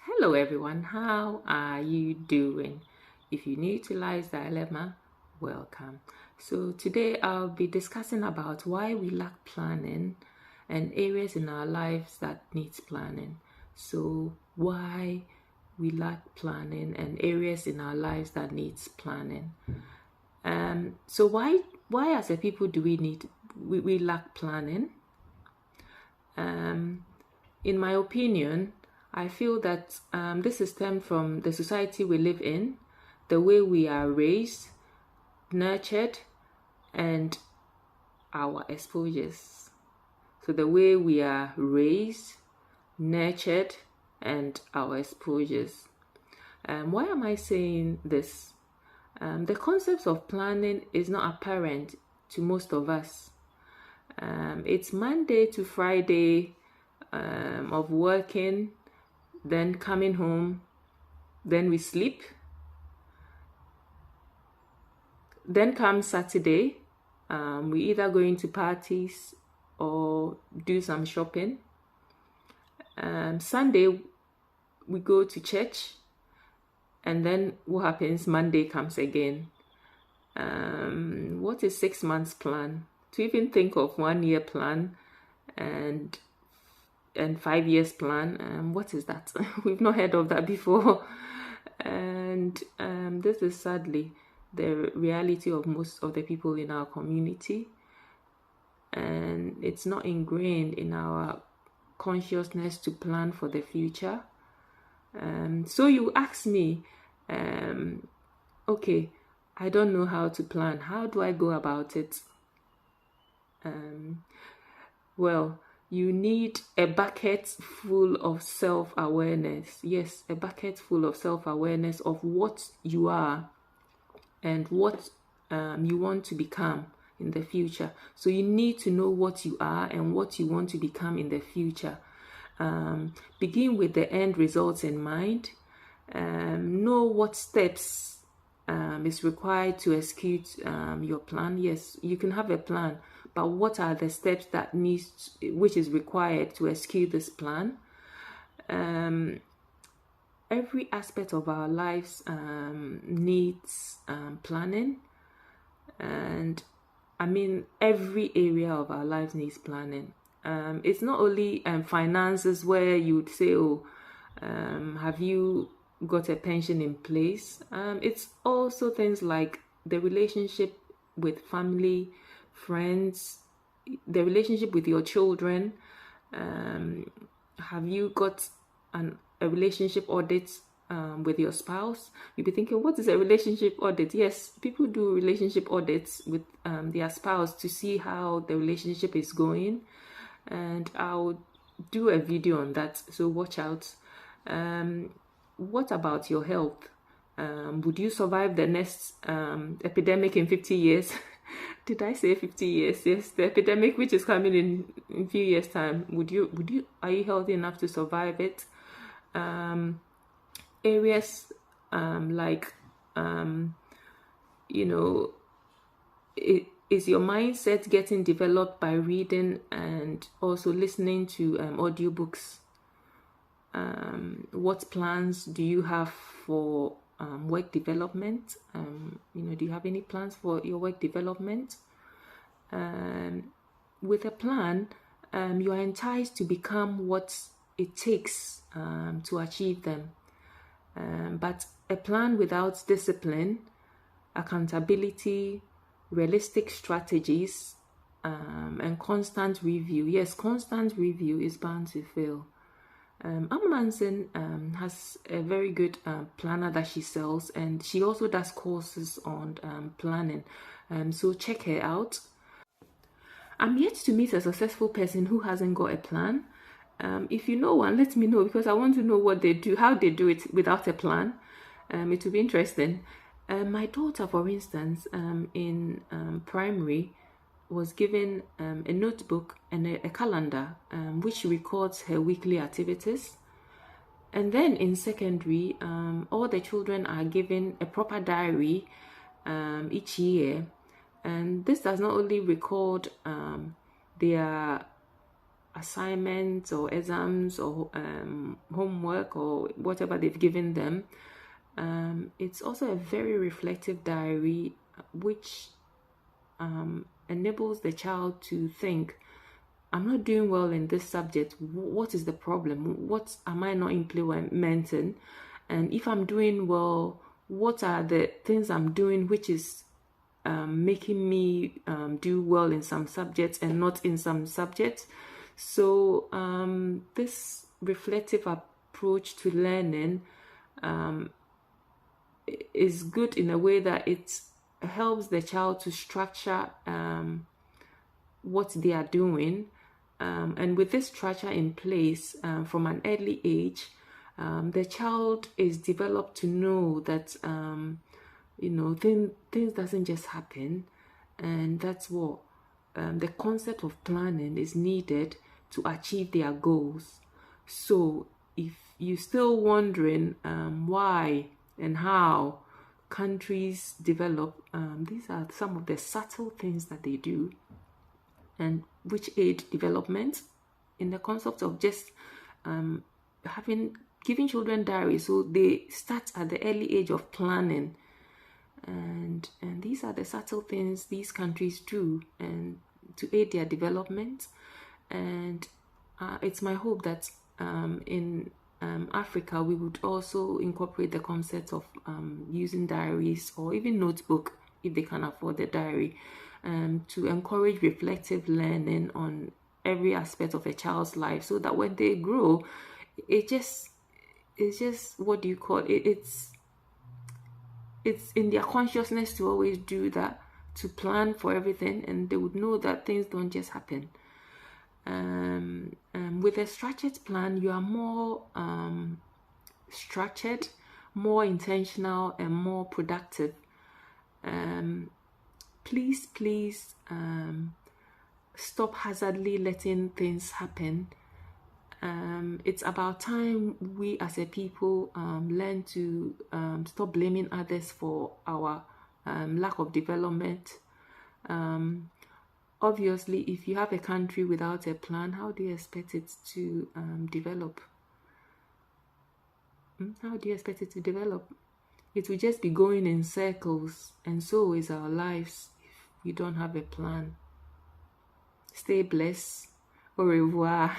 Hello everyone, how are you doing? If you're new to Life's Dilemma, welcome. So today I'll be discussing about why we lack planning and areas in our lives that needs planning. So why we lack planning and areas in our lives that needs planning. So why as a people do we lack planning? In my opinion, I feel that this is stemmed from the society we live in, the way we are raised, nurtured, and our exposures. So, the way we are raised, nurtured, and our exposures. Why am I saying this? The concept of planning is not apparent to most of us. It's Monday to Friday of working, then coming home, then we sleep. Then comes Saturday, we either going to parties or do some shopping. Sunday, we go to church, and then what happens? Monday comes again. What is 6 months plan? To even think of 1 year plan and 5 years plan, what is that? We've not heard of that before. And this is sadly the reality of most of the people in our community, and it's not ingrained in our consciousness to plan for the future. So you ask me, okay, I don't know how to plan. How do I go about it? Well, you need a bucket full of self-awareness. Yes, a bucket full of self-awareness of what you are and what you want to become in the future. So you need to know what you are and what you want to become in the future. Begin with the end results in mind. Know what steps is required to execute your plan. Yes, you can have a plan, but what are the steps which is required to execute this plan? Every aspect of our lives needs planning, and I mean every area of our lives needs planning. It's not only finances where you would say, oh, have you got a pension in place? It's also things like the relationship with family, friends, the relationship with your children. Have you got a relationship audit with your spouse? You'll be thinking, what is a relationship audit? Yes, people do relationship audits with their spouse to see how the relationship is going, and I'll do a video on that, so watch out. What about your health? Would you survive the next epidemic in 50 years? Did I say 50 years? Yes, the epidemic which is coming in a few years' time. Are you healthy enough to survive it? Areas like is your mindset getting developed by reading and also listening to audiobooks? What plans do you have for work development? Do you have any plans for your work development? With a plan, you are enticed to become what it takes to achieve them. But a plan without discipline, accountability, realistic strategies, and constant review. Yes, constant review is bound to fail. Manson has a very good planner that she sells, and she also does courses on planning. So check her out. I'm yet to meet a successful person who hasn't got a plan. If you know one, let me know, because I want to know what they do, how they do it without a plan. It will be interesting. My daughter, for instance, in primary, was given a notebook and a calendar which records her weekly activities. And then in secondary, all the children are given a proper diary each year. And this does not only record their assignments or exams or homework or whatever they've given them. It's also a very reflective diary, which enables the child to think, I'm not doing well in this subject. What is the problem? What am I not implementing? And if I'm doing well, what are the things I'm doing which is making me do well in some subjects and not in some subjects? So this reflective approach to learning is good in a way that it helps the child to structure what they are doing. And with this structure in place from an early age, the child is developed to know that things doesn't just happen, and that's what the concept of planning is needed to achieve their goals. So if you're still wondering why and how countries develop, these are some of the subtle things that they do and which aid development in the concept of just giving children diaries, so they start at the early age of planning, and these are the subtle things these countries do and to aid their development. And it's my hope that in Africa we would also incorporate the concept of using diaries or even notebook if they can afford the diary, to encourage reflective learning on every aspect of a child's life, so that when they grow, it's just what do you call it? It's in their consciousness to always do that, to plan for everything, and they would know that things don't just happen. With a structured plan, you are more structured, more intentional, and more productive. Please stop hazardly letting things happen. It's about time we as a people learn to stop blaming others for our lack of development. Obviously, if you have a country without a plan, how do you expect it to develop? How do you expect it to develop? It will just be going in circles, and so is our lives if we don't have a plan. Stay blessed. Au revoir.